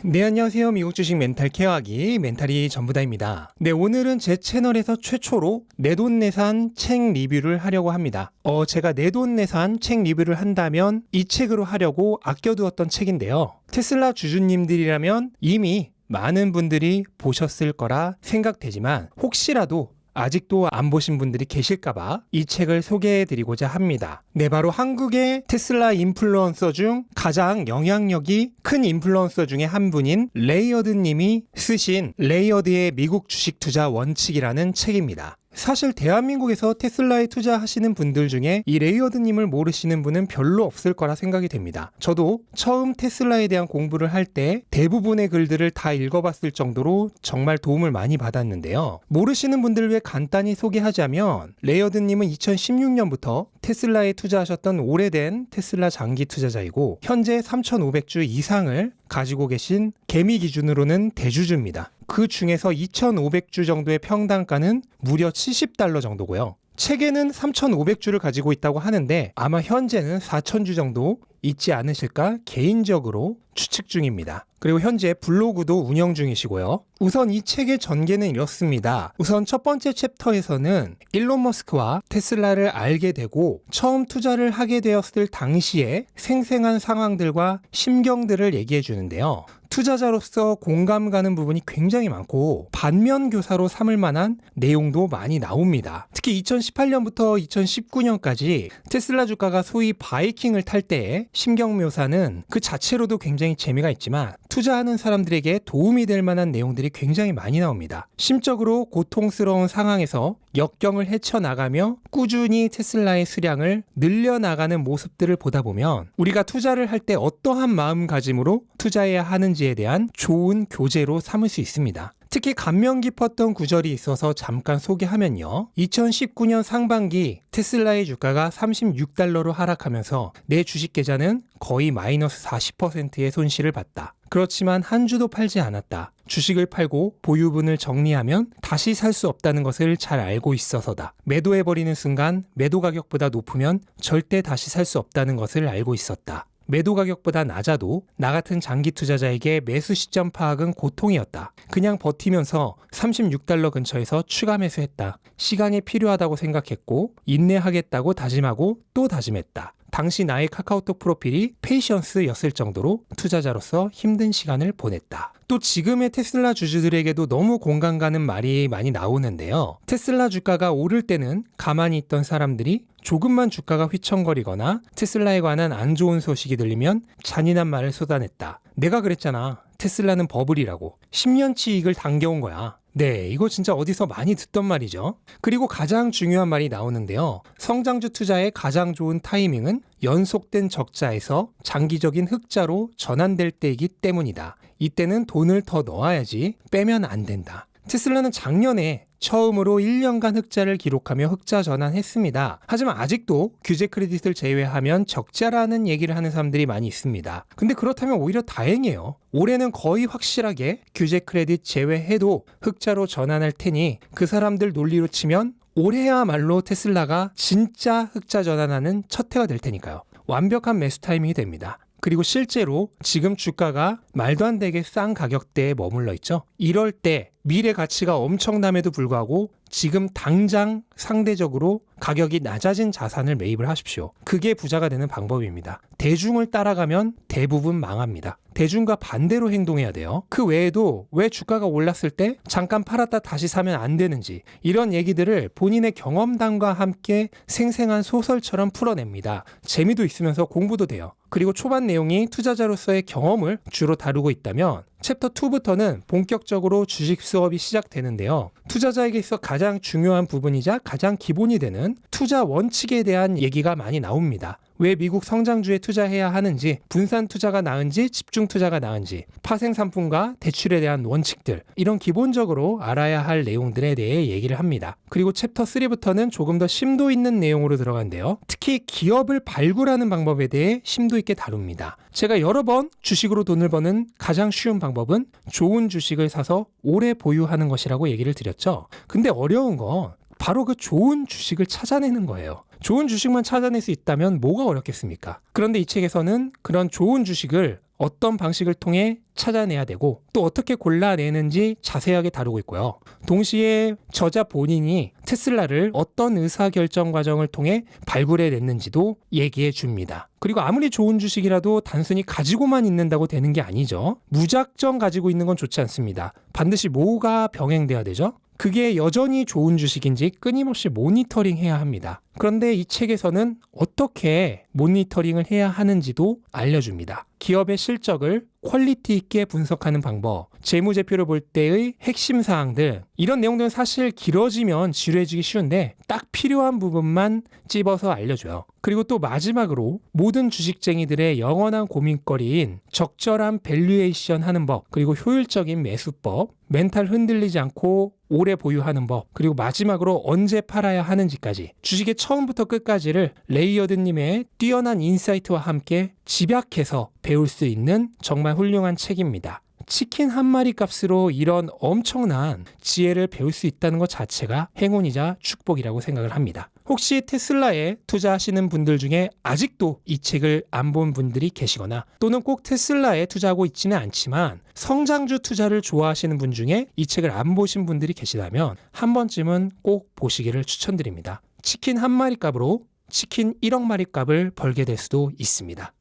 네, 안녕하세요. 미국 주식 멘탈 케어하기 멘탈이 전부다입니다. 네, 오늘은 제 채널에서 최초로 내돈내산 책 리뷰를 하려고 합니다. 제가 내돈내산 책 리뷰를 한다면 이 책으로 하려고 아껴두었던 책인데요. 테슬라 주주님들이라면 이미 많은 분들이 보셨을 거라 생각되지만 혹시라도 아직도 안 보신 분들이 계실까봐 이 책을 소개해드리고자 합니다. 네, 바로 한국의 테슬라 인플루언서 중 가장 영향력이 큰 인플루언서 중에 한 분인 레이어드 님이 쓰신 레이어드의 미국 주식 투자 원칙이라는 책입니다. 사실 대한민국에서 테슬라에 투자하시는 분들 중에 이 레이어드 님을 모르시는 분은 별로 없을 거라 생각이 됩니다. 저도 처음 테슬라에 대한 공부를 할 때 대부분의 글들을 다 읽어봤을 정도로 정말 도움을 많이 받았는데요. 모르시는 분들을 위해 간단히 소개하자면 레이어드 님은 2016년부터 테슬라에 투자하셨던 오래된 테슬라 장기 투자자이고 현재 3,500주 이상을 가지고 계신 개미 기준으로는 대주주입니다. 그 중에서 2,500주 정도의 평단가는 무려 $70 정도고요. 책에는 3,500주를 가지고 있다고 하는데 아마 현재는 4,000주 정도 있지 않으실까 개인적으로 추측 중입니다. 그리고 현재 블로그도 운영 중이시고요. 우선 이 책의 전개는 이렇습니다. 우선 첫 번째 챕터에서는 일론 머스크와 테슬라를 알게 되고 처음 투자를 하게 되었을 당시의 생생한 상황들과 심경들을 얘기해 주는데요. 투자자로서 공감 가는 부분이 굉장히 많고 반면교사로 삼을 만한 내용도 많이 나옵니다. 특히 2018년부터 2019년까지 테슬라 주가가 소위 바이킹을 탈 때의 심경 묘사는 그 자체로도 굉장히 재미가 있지만 투자하는 사람들에게 도움이 될 만한 내용들이 굉장히 많이 나옵니다. 심적으로 고통스러운 상황에서 역경을 헤쳐나가며 꾸준히 테슬라의 수량을 늘려나가는 모습들을 보다 보면 우리가 투자를 할 때 어떠한 마음가짐으로 투자해야 하는지에 대한 좋은 교재로 삼을 수 있습니다. 특히 감명 깊었던 구절이 있어서 잠깐 소개하면요. 2019년 상반기 테슬라의 주가가 $36로 하락하면서 내 주식 계좌는 거의 마이너스 40%의 손실을 봤다. 그렇지만 한 주도 팔지 않았다. 주식을 팔고 보유분을 정리하면 다시 살 수 없다는 것을 잘 알고 있어서다. 매도해버리는 순간 매도 가격보다 높으면 절대 다시 살 수 없다는 것을 알고 있었다. 매도 가격보다 낮아도 나 같은 장기 투자자에게 매수 시점 파악은 고통이었다. 그냥 버티면서 $36 근처에서 추가 매수했다. 시간이 필요하다고 생각했고 인내하겠다고 다짐하고 또 다짐했다. 당시 나의 카카오톡 프로필이 페이션스였을 정도로 투자자로서 힘든 시간을 보냈다. 또 지금의 테슬라 주주들에게도 너무 공감 가는 말이 많이 나오는데요. 테슬라 주가가 오를 때는 가만히 있던 사람들이 조금만 주가가 휘청거리거나 테슬라에 관한 안 좋은 소식이 들리면 잔인한 말을 쏟아냈다. 내가 그랬잖아. 테슬라는 버블이라고. 10년치 이익을 당겨온 거야. 네, 이거 진짜 어디서 많이 듣던 말이죠. 그리고 가장 중요한 말이 나오는데요. 성장주 투자의 가장 좋은 타이밍은 연속된 적자에서 장기적인 흑자로 전환될 때이기 때문이다. 이때는 돈을 더 넣어야지 빼면 안 된다. 테슬라는 작년에 처음으로 1년간 흑자를 기록하며 흑자 전환했습니다. 하지만 아직도 규제 크레딧을 제외하면 적자라는 얘기를 하는 사람들이 많이 있습니다. 근데 그렇다면 오히려 다행이에요. 올해는 거의 확실하게 규제 크레딧 제외해도 흑자로 전환할 테니 그 사람들 논리로 치면 올해야말로 테슬라가 진짜 흑자 전환하는 첫 해가 될 테니까요. 완벽한 매수 타이밍이 됩니다. 그리고 실제로 지금 주가가 말도 안 되게 싼 가격대에 머물러 있죠. 이럴 때 미래 가치가 엄청남에도 불구하고 지금 당장 상대적으로 가격이 낮아진 자산을 매입을 하십시오. 그게 부자가 되는 방법입니다. 대중을 따라가면 대부분 망합니다. 대중과 반대로 행동해야 돼요. 그 외에도 왜 주가가 올랐을 때 잠깐 팔았다 다시 사면 안 되는지 이런 얘기들을 본인의 경험담과 함께 생생한 소설처럼 풀어냅니다. 재미도 있으면서 공부도 돼요. 그리고 초반 내용이 투자자로서의 경험을 주로 다루고 있다면 챕터 2부터는 본격적으로 주식 수업이 시작되는데요. 투자자에게 있어 가장 중요한 부분이자 가장 기본이 되는 투자 원칙에 대한 얘기가 많이 나옵니다. 왜 미국 성장주에 투자해야 하는지, 분산 투자가 나은지, 집중 투자가 나은지, 파생 상품과 대출에 대한 원칙들, 이런 기본적으로 알아야 할 내용들에 대해 얘기를 합니다. 그리고 챕터 3부터는 조금 더 심도 있는 내용으로 들어간대요. 특히 기업을 발굴하는 방법에 대해 심도 있게 다룹니다. 제가 여러 번 주식으로 돈을 버는 가장 쉬운 방법은 좋은 주식을 사서 오래 보유하는 것이라고 얘기를 드렸죠. 근데 어려운 건 바로 그 좋은 주식을 찾아내는 거예요. 좋은 주식만 찾아낼 수 있다면 뭐가 어렵겠습니까? 그런데 이 책에서는 그런 좋은 주식을 어떤 방식을 통해 찾아내야 되고 또 어떻게 골라내는지 자세하게 다루고 있고요. 동시에 저자 본인이 테슬라를 어떤 의사결정 과정을 통해 발굴해냈는지도 얘기해 줍니다. 그리고 아무리 좋은 주식이라도 단순히 가지고만 있는다고 되는 게 아니죠. 무작정 가지고 있는 건 좋지 않습니다. 반드시 뭐가 병행돼야 되죠? 그게 여전히 좋은 주식인지 끊임없이 모니터링해야 합니다. 그런데 이 책에서는 어떻게 모니터링을 해야 하는지도 알려줍니다. 기업의 실적을 퀄리티 있게 분석하는 방법, 재무제표를 볼 때의 핵심 사항들, 이런 내용들은 사실 길어지면 지루해지기 쉬운데 딱 필요한 부분만 찝어서 알려줘요. 그리고 또 마지막으로 모든 주식쟁이들의 영원한 고민거리인 적절한 밸류에이션 하는 법, 그리고 효율적인 매수법, 멘탈 흔들리지 않고 오래 보유하는 법, 그리고 마지막으로 언제 팔아야 하는지까지 주식의 처음부터 끝까지를 레이어드님의 뛰어난 인사이트와 함께 집약해서 배울 수 있는 정말 훌륭한 책입니다. 치킨 한 마리 값으로 이런 엄청난 지혜를 배울 수 있다는 것 자체가 행운이자 축복이라고 생각을 합니다. 혹시 테슬라에 투자하시는 분들 중에 아직도 이 책을 안 본 분들이 계시거나 또는 꼭 테슬라에 투자하고 있지는 않지만 성장주 투자를 좋아하시는 분 중에 이 책을 안 보신 분들이 계시다면 한 번쯤은 꼭 보시기를 추천드립니다. 치킨 한 마리 값으로 치킨 1억 마리 값을 벌게 될 수도 있습니다.